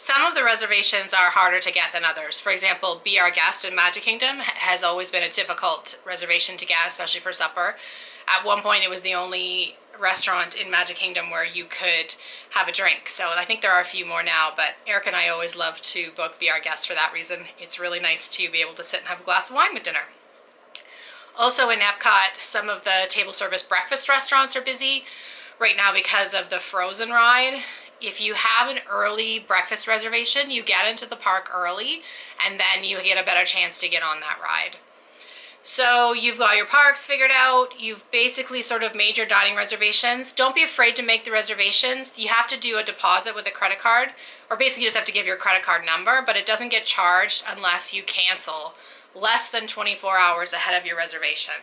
Some of the reservations are harder to get than others. For example, Be Our Guest in Magic Kingdom has always been a difficult reservation to get, especially for supper. At one point, it was the only restaurant in Magic Kingdom where you could have a drink. So I think there are a few more now, but Erica and I always love to book Be Our Guest for that reason. It's really nice to be able to sit and have a glass of wine with dinner. Also in Epcot, some of the table service breakfast restaurants are busy right now because of the Frozen ride. If you have an early breakfast reservation, you get into the park early and then you get a better chance to get on that ride. So you've got your parks figured out, you've basically sort of made your dining reservations. Don't be afraid to make the reservations. You have to do a deposit with a credit card, or basically you just have to give your credit card number, but it doesn't get charged unless you cancel less than 24 hours ahead of your reservation.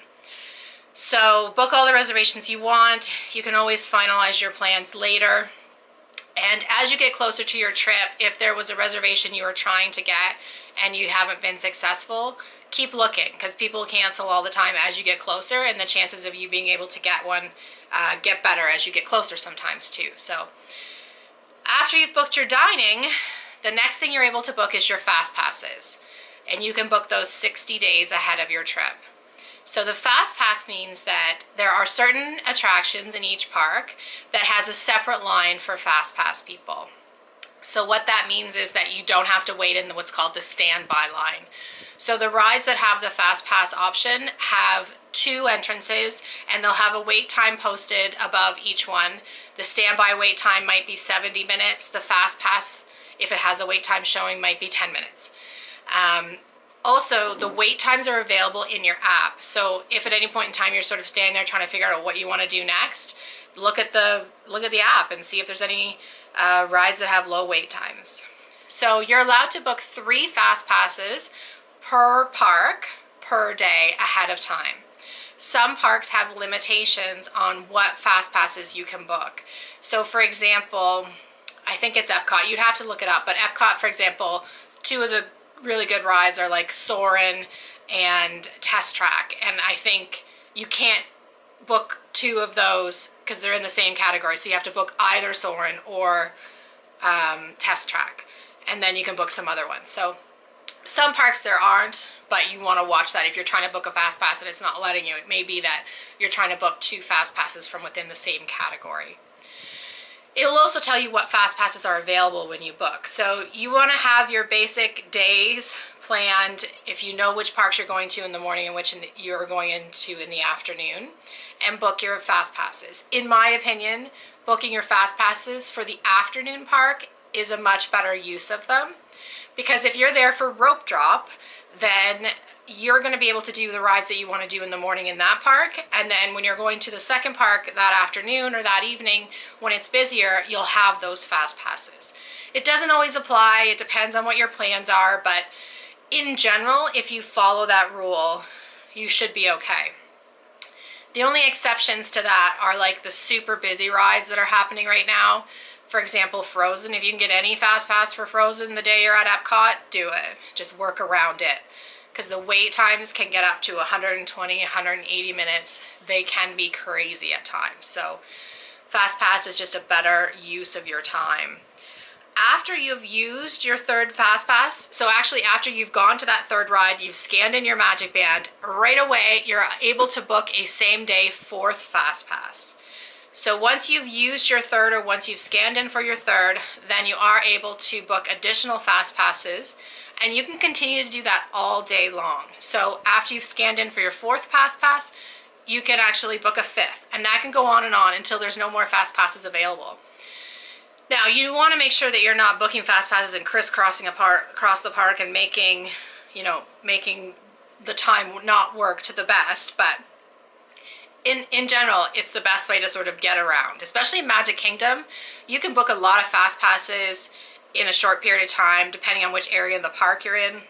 So book all the reservations you want. You can always finalize your plans later. And as you get closer to your trip, if there was a reservation you were trying to get and you haven't been successful, keep looking, because people cancel all the time as you get closer, and the chances of you being able to get one get better as you get closer sometimes too. So after you've booked your dining, the next thing you're able to book is your fast passes, and you can book those 60 days ahead of your trip. So the fast pass means that there are certain attractions in each park that has a separate line for fast pass people. So what that means is that you don't have to wait in what's called the standby line. So the rides that have the fast pass option have 2 entrances, and they'll have a wait time posted above each one. The standby wait time might be 70 minutes. The fast pass, if it has a wait time showing, might be 10 minutes. Also, the wait times are available in your app. So if at any point in time you're sort of standing there trying to figure out what you want to do next, look at the app and see if there's any rides that have low wait times. So you're allowed to book 3 fast passes per park per day ahead of time. Some parks have limitations on what fast passes you can book. So for example, I think it's Epcot, you'd have to look it up, but Epcot, for example, 2 of the really good rides are like Soarin' and Test Track, and I think you can't book 2 of those because they're in the same category, so you have to book either Soarin' or Test Track, and then you can book some other ones. So some parks there aren't, but you want to watch that. If you're trying to book a fast pass and it's not letting you, it may be that you're trying to book 2 fast passes from within the same category. It'll also tell you what fast passes are available when you book. So you want to have your basic days planned if you know which parks you're going to in the morning and which you're going into in the afternoon, and book your fast passes. In my opinion, booking your fast passes for the afternoon park is a much better use of them, because if you're there for rope drop, then you're going to be able to do the rides that you want to do in the morning in that park, and then when you're going to the second park that afternoon or that evening when it's busier, you'll have those fast passes. It doesn't always apply, it depends on what your plans are, but in general, if you follow that rule, you should be okay. The only exceptions to that are like the super busy rides that are happening right now. For example, Frozen. If you can get any fast pass for Frozen the day you're at Epcot, do it. Just work around it, because the wait times can get up to 120, 180 minutes. They can be crazy at times. So fast pass is just a better use of your time. After you've used your 3rd fast pass, so actually after you've gone to that 3rd ride, you've scanned in your Magic Band, right away you're able to book a same day 4th fast pass. So once you've used your 3rd, or once you've scanned in for your 3rd, then you are able to book additional fast passes, and you can continue to do that all day long. So after you've scanned in for your 4th fast pass, you can actually book a 5th, and that can go on and on until there's no more fast passes available. Now, you want to make sure that you're not booking fast passes and crisscrossing across the park and making the time not work to the best, but in general, it's the best way to sort of get around. Especially in Magic Kingdom, you can book a lot of fast passes in a short period of time, depending on which area of the park you're in.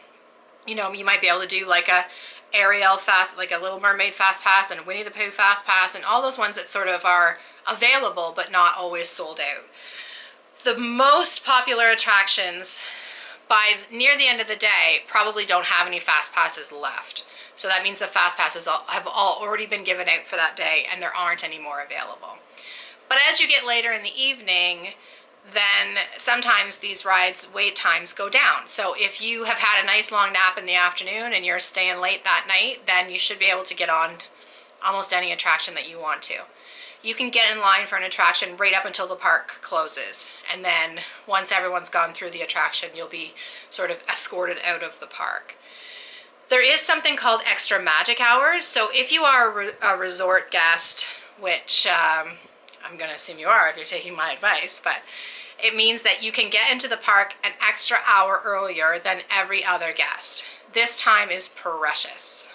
You know, you might be able to do like a Ariel fast, like a Little Mermaid fast pass, and a Winnie the Pooh fast pass, and all those ones that sort of are available but not always sold out. The most popular attractions by near the end of the day probably don't have any fast passes left. So that means the fast passes have already been given out for that day, and there aren't any more available. But as you get later in the evening, then sometimes these rides wait times go down. So if you have had a nice long nap in the afternoon and you're staying late that night, then you should be able to get on almost any attraction that you want to. You can get in line for an attraction right up until the park closes, and then once everyone's gone through the attraction, you'll be sort of escorted out of the park. There is something called extra magic hours. So if you are a resort guest, which I'm going to assume you are if you're taking my advice, but it means that you can get into the park an extra hour earlier than every other guest. This time is precious.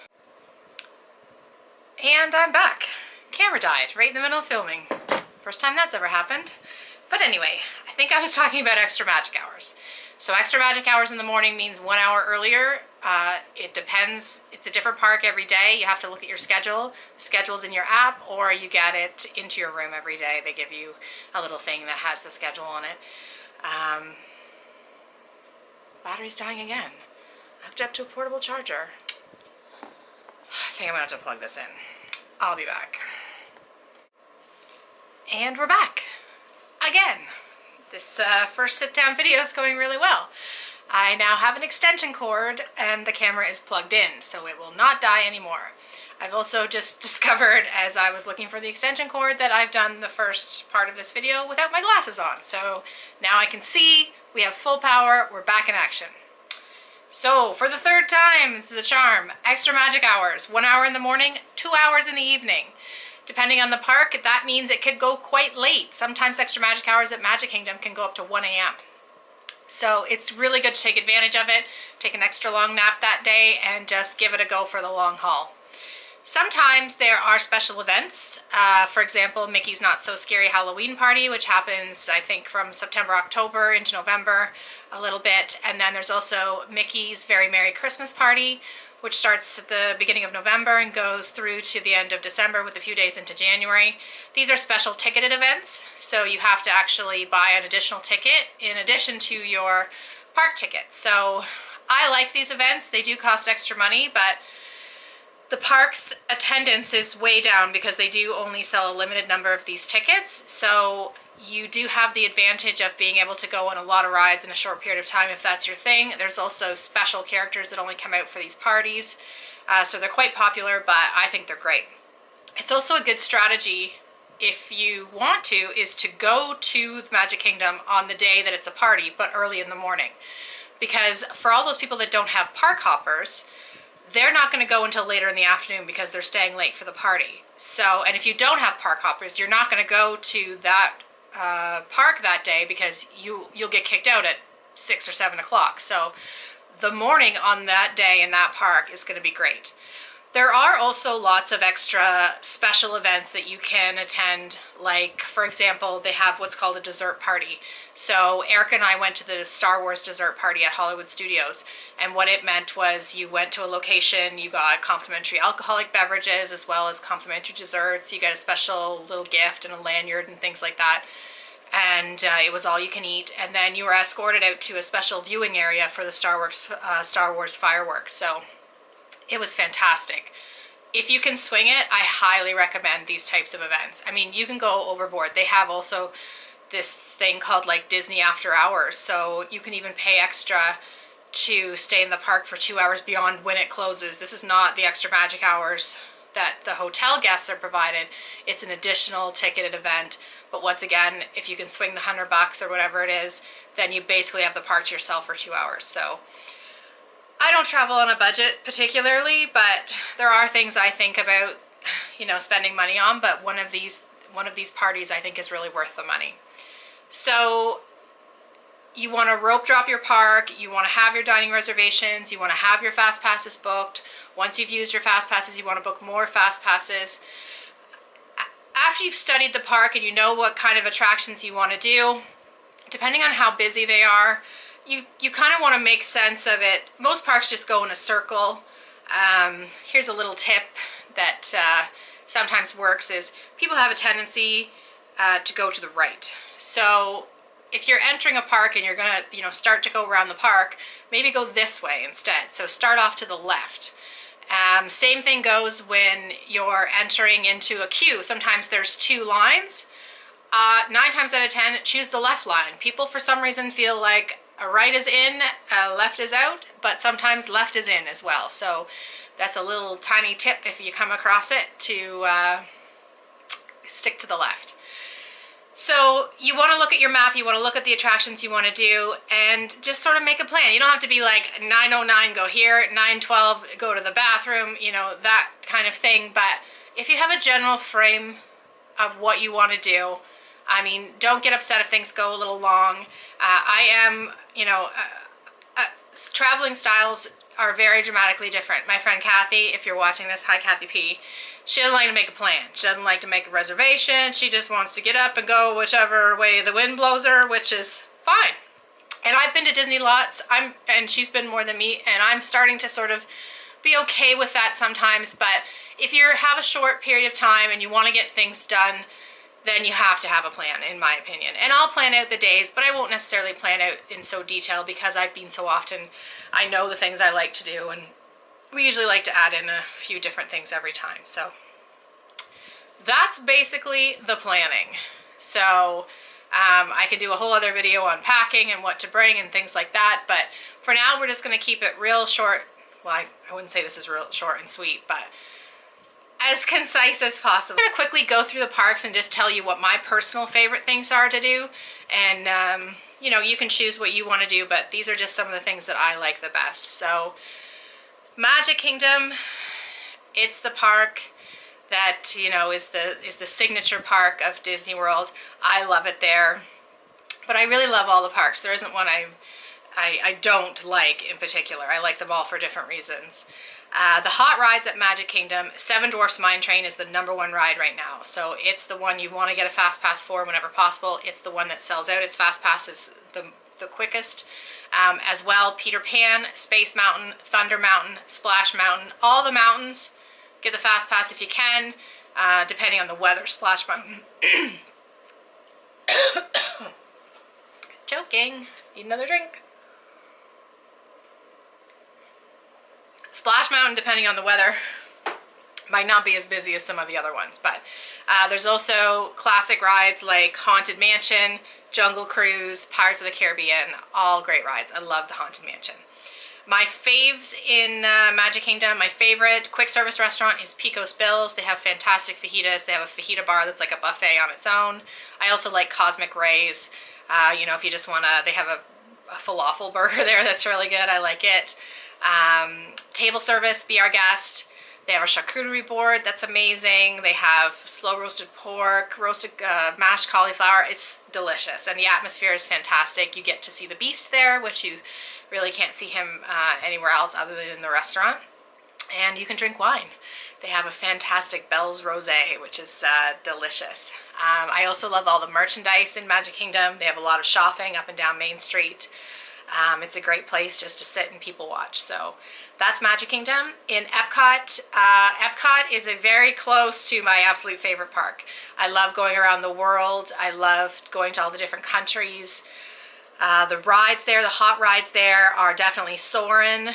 And I'm back. Camera died right in the middle of filming. First time that's ever happened. But anyway, I think I was talking about extra magic hours. So extra magic hours in the morning means 1 hour earlier. It depends. It's a different park every day. You have to look at your schedule. The schedule's in your app, or you get it into your room every day. They give you a little thing that has the schedule on it. Battery's dying again. Hooked up to a portable charger. I think I'm gonna have to plug this in. I'll be back. And we're back again. This first sit-down video is going really well. I now have an extension cord and the camera is plugged in, so it will not die anymore. I've also just discovered as I was looking for the extension cord that I've done the first part of this video without my glasses on. So now I can see, we have full power, we're back in action. So for the third time, it's the charm. Extra magic hours, 1 hour in the morning, 2 hours in the evening. Depending on the park, that means it could go quite late. Sometimes extra magic hours at Magic Kingdom can go up to 1 a.m. So it's really good to take advantage of it, take an extra long nap that day, and just give it a go for the long haul. Sometimes there are special events. For example, Mickey's Not So Scary Halloween Party, which happens, I think, from September, October into November a little bit. And then there's also Mickey's Very Merry Christmas Party, which starts at the beginning of November and goes through to the end of December with a few days into January. These are special ticketed events, so you have to actually buy an additional ticket in addition to your park ticket. So I like these events. They do cost extra money, but the park's attendance is way down because they do only sell a limited number of these tickets. So you do have the advantage of being able to go on a lot of rides in a short period of time if that's your thing. There's also special characters that only come out for these parties. So they're quite popular, but I think they're great. It's also a good strategy if you want to, is to go to the Magic Kingdom on the day that it's a party, but early in the morning. Because for all those people that don't have park hoppers, they're not going to go until later in the afternoon because they're staying late for the party. So, and if you don't have park hoppers, you're not going to go to that park that day because you'll get kicked out at 6 or 7 o'clock. So the morning on that day in that park is going to be great. There are also lots of extra special events that you can attend. Like, for example, they have what's called a dessert party. So Erica and I went to the Star Wars dessert party at Hollywood Studios. And what it meant was you went to a location, you got complimentary alcoholic beverages as well as complimentary desserts. You get a special little gift and a lanyard and things like that. And it was all you can eat. And then you were escorted out to a special viewing area for the Star Wars fireworks. So it was fantastic. If you can swing it, I highly recommend these types of events. I mean, you can go overboard. They have also this thing called like Disney After Hours. So you can even pay extra to stay in the park for 2 hours beyond when it closes. This is not the extra magic hours that the hotel guests are provided. It's an additional ticketed event. But once again, if you can swing the $100 or whatever it is, then you basically have the park to yourself for 2 hours. So I don't travel on a budget particularly, but there are things I think about, you know, spending money on, but one of these parties I think is really worth the money. So you want to rope drop your park, you want to have your dining reservations, you want to have your fast passes booked. Once you've used your fast passes, you want to book more fast passes. After you've studied the park and you know what kind of attractions you want to do, depending on how busy they are, you kind of want to make sense of it. Most parks just go in a circle. Here's a little tip that sometimes works is people have a tendency to go to the right. So if you're entering a park and you're gonna, you know, start to go around the park, maybe go this way instead. So start off to the left. Same thing goes when you're entering into a queue. Sometimes there's two lines. 9 times out of 10, choose the left line. People for some reason feel like a right is in, left is out, but sometimes left is in as well. So that's a little tiny tip if you come across it, to stick to the left. So you want to look at your map, you want to look at the attractions you want to do, and just sort of make a plan. You don't have to be like 9:09 go here, 9:12 go to the bathroom, you know, that kind of thing. But if you have a general frame of what you want to do, I mean, don't get upset if things go a little long. I am, you know, traveling styles are very dramatically different. My friend Kathy, if you're watching this, hi Kathy P, she doesn't like to make a plan. She doesn't like to make a reservation. She just wants to get up and go whichever way the wind blows her, which is fine. And I've been to Disney lots, and she's been more than me, and I'm starting to sort of be okay with that sometimes. But if you have a short period of time and you want to get things done, then you have to have a plan, in my opinion. And I'll plan out the days, but I won't necessarily plan out in so detail because I've been so often. I know the things I like to do, and we usually like to add in a few different things every time. So that's basically the planning. So I could do a whole other video on packing and what to bring and things like that, but for now we're just going to keep it real short. Well, I wouldn't say this is real short and sweet, but as concise as possible. I'm going to quickly go through the parks and just tell you what my personal favorite things are to do, and you know, you can choose what you want to do, but these are just some of the things that I like the best. So Magic Kingdom, it's the park that, you know, is the signature park of Disney World. I love it there, but I really love all the parks. There isn't one I don't like in particular. I like them all for different reasons. The hot rides at Magic Kingdom, Seven Dwarfs Mine Train is the #1 ride right now. So it's the one you want to get a fast pass for whenever possible. It's the one that sells out. Its fast pass is the quickest. As well, Peter Pan, Space Mountain, Thunder Mountain, Splash Mountain, all the mountains, get the fast pass if you can, depending on the weather. Splash Mountain. Joking. Need another drink. Splash Mountain, depending on the weather, might not be as busy as some of the other ones, but there's also classic rides like Haunted Mansion, Jungle Cruise, Pirates of the Caribbean, all great rides. I love the Haunted Mansion. My faves in Magic Kingdom, my favorite quick service restaurant is Pico's Bills. They have fantastic fajitas. They have a fajita bar that's like a buffet on its own. I also like Cosmic Ray's. You know, if you just want to, they have a falafel burger there that's really good. I like it. Table service, Be Our Guest. They have a charcuterie board that's amazing. They have slow roasted pork, roasted mashed cauliflower. It's delicious, and the atmosphere is fantastic. You get to see the Beast there, which you really can't see him anywhere else other than in the restaurant. And you can drink wine. They have a fantastic Bell's Rosé, which is delicious. I also love all the merchandise in Magic Kingdom. They have a lot of shopping up and down Main Street. It's a great place just to sit and people watch. So that's Magic Kingdom. In Epcot, Epcot is a very close to my absolute favorite park. I love going around the world. I love going to all the different countries. The rides there, the hot rides there are definitely Soarin'.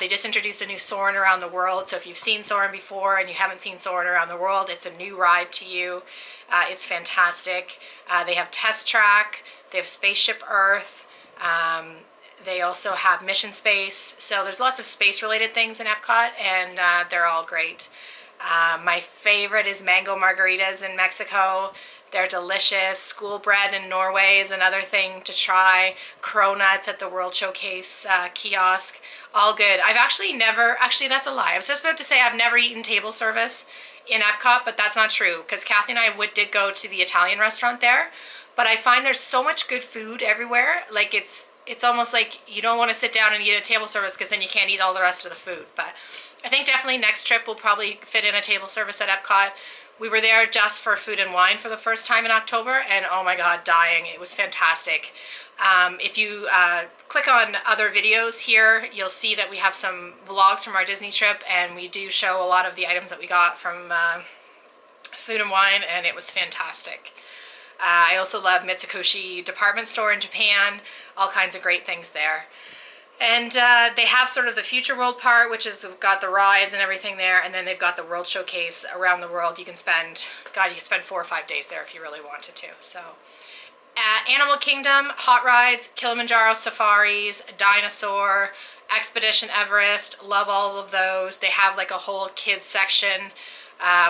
They just introduced a new Soarin' around the world. So if you've seen Soarin' before and you haven't seen Soarin' around the world, it's a new ride to you. It's fantastic. They have Test Track. They have Spaceship Earth. They also have Mission Space. So there's lots of space related things in Epcot, and they're all great. My favorite is mango margaritas in Mexico. They're delicious. School bread in Norway is another thing to try. Cronuts at the World Showcase kiosk. All good. I've actually never, that's a lie. I was just about to say I've never eaten table service in Epcot, but that's not true, because Kathy and I did go to the Italian restaurant there. But I find there's so much good food everywhere. Like it's almost like you don't want to sit down and eat a table service because then you can't eat all the rest of the food. But I think definitely next trip we'll probably fit in a table service at Epcot. We were there just for food and wine for the first time in October, and oh my God, dying. It was fantastic. If you click on other videos here, you'll see that we have some vlogs from our Disney trip, and we do show a lot of the items that we got from food and wine, and it was fantastic. I also love Mitsukoshi department store in Japan, all kinds of great things there. And they have sort of the Future World part, which has got the rides and everything there, and then they've got the World Showcase around the world. You can spend, God, you can spend 4 or 5 days there if you really wanted to. So, Animal Kingdom, hot rides, Kilimanjaro safaris, Dinosaur, Expedition Everest, love all of those. They have like a whole kids section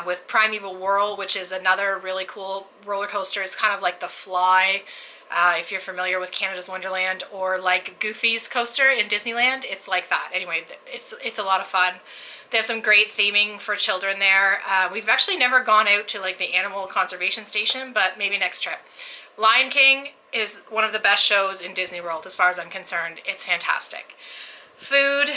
with Primeval Whirl, which is another really cool roller coaster. It's kind of like the Fly. If you're familiar with Canada's Wonderland, or like Goofy's coaster in Disneyland, it's like that. Anyway, it's a lot of fun. They have some great theming for children there. We've actually never gone out to like the animal conservation station, but maybe next trip. Lion King is one of the best shows in Disney World as far as I'm concerned. It's fantastic. Food,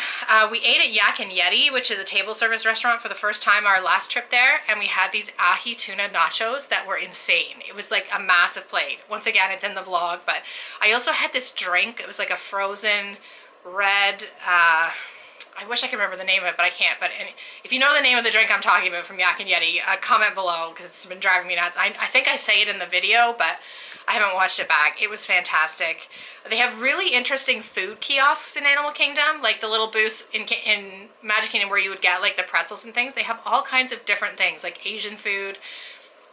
we ate at Yak and Yeti, which is a table service restaurant for the first time our last trip there, and we had these ahi tuna nachos that were insane. It was like a massive plate. Once again, it's in the vlog, but I also had this drink. It was like a frozen red, I wish I could remember the name of it, but I can't. But if you know the name of the drink I'm talking about from Yak and Yeti, comment below, because it's been driving me nuts. I think I say it in the video, but I haven't watched it back. It was fantastic. They have really interesting food kiosks in Animal Kingdom, like the little booths in Magic Kingdom where you would get like the pretzels and things. They have all kinds of different things, like Asian food.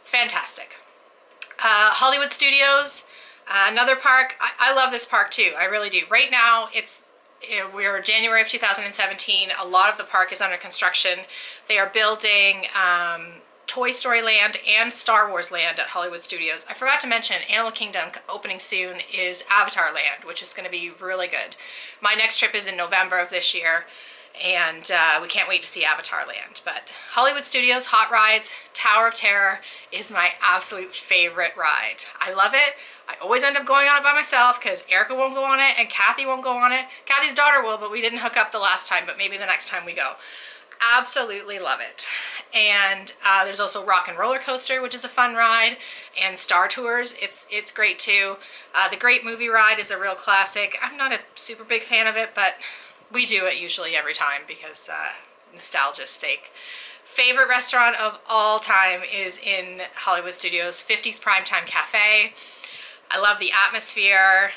It's fantastic. Hollywood Studios, another park. I love this park too. I really do. Right now, we're January of 2017. A lot of the park is under construction. They are building Toy Story Land and Star Wars Land at Hollywood Studios. I forgot to mention Animal Kingdom opening soon is Avatar Land, which is going to be really good. My next trip is in November of this year, and we can't wait to see Avatar Land. But Hollywood Studios, hot rides, Tower of Terror is my absolute favorite ride. I love it. I always end up going on it by myself because Erica won't go on it and Kathy won't go on it. Kathy's daughter will, but we didn't hook up the last time, but maybe the next time we go. Absolutely love it. And there's also Rock and Roller Coaster, which is a fun ride, and Star Tours. It's great too. The Great Movie Ride is a real classic. I'm not a super big fan of it, but we do it usually every time because nostalgia's sake. Favorite restaurant of all time is in Hollywood Studios, 50s Primetime Cafe. I love the atmosphere.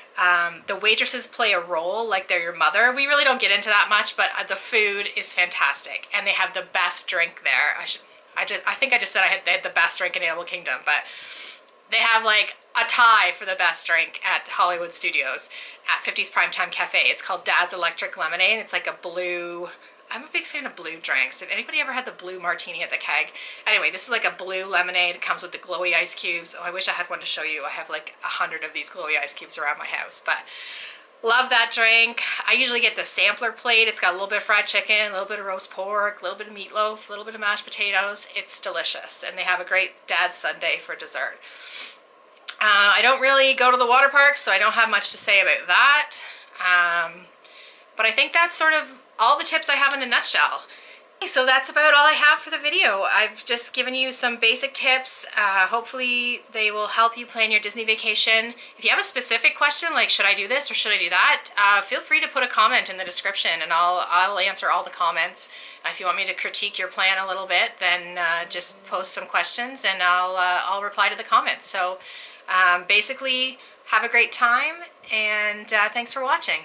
The waitresses play a role like they're your mother. We really don't get into that much, but the food is fantastic, and they have the best drink there. I think I just said they had the best drink in Animal Kingdom, but they have like a tie for the best drink at Hollywood Studios at 50s Primetime Cafe. It's called Dad's Electric Lemonade. It's like a blue. I'm a big fan of blue drinks. If anybody ever had the blue martini at the keg. Anyway, this is like a blue lemonade. It comes with the glowy ice cubes. Oh, I wish I had one to show you. I have like 100 of these glowy ice cubes around my house, but love that drink. I usually get the sampler plate. It's got a little bit of fried chicken, a little bit of roast pork, a little bit of meatloaf, a little bit of mashed potatoes. It's delicious, and they have a great Dad's Sundae for dessert. I don't really go to the water parks, so I don't have much to say about that. But I think that's sort of all the tips I have in a nutshell. So that's about all I have for the video. I've just given you some basic tips. Hopefully they will help you plan your Disney vacation. If you have a specific question, like should I do this or should I do that, feel free to put a comment in the description and I'll answer all the comments. If you want me to critique your plan a little bit, then just post some questions and I'll reply to the comments. So basically, have a great time, and thanks for watching.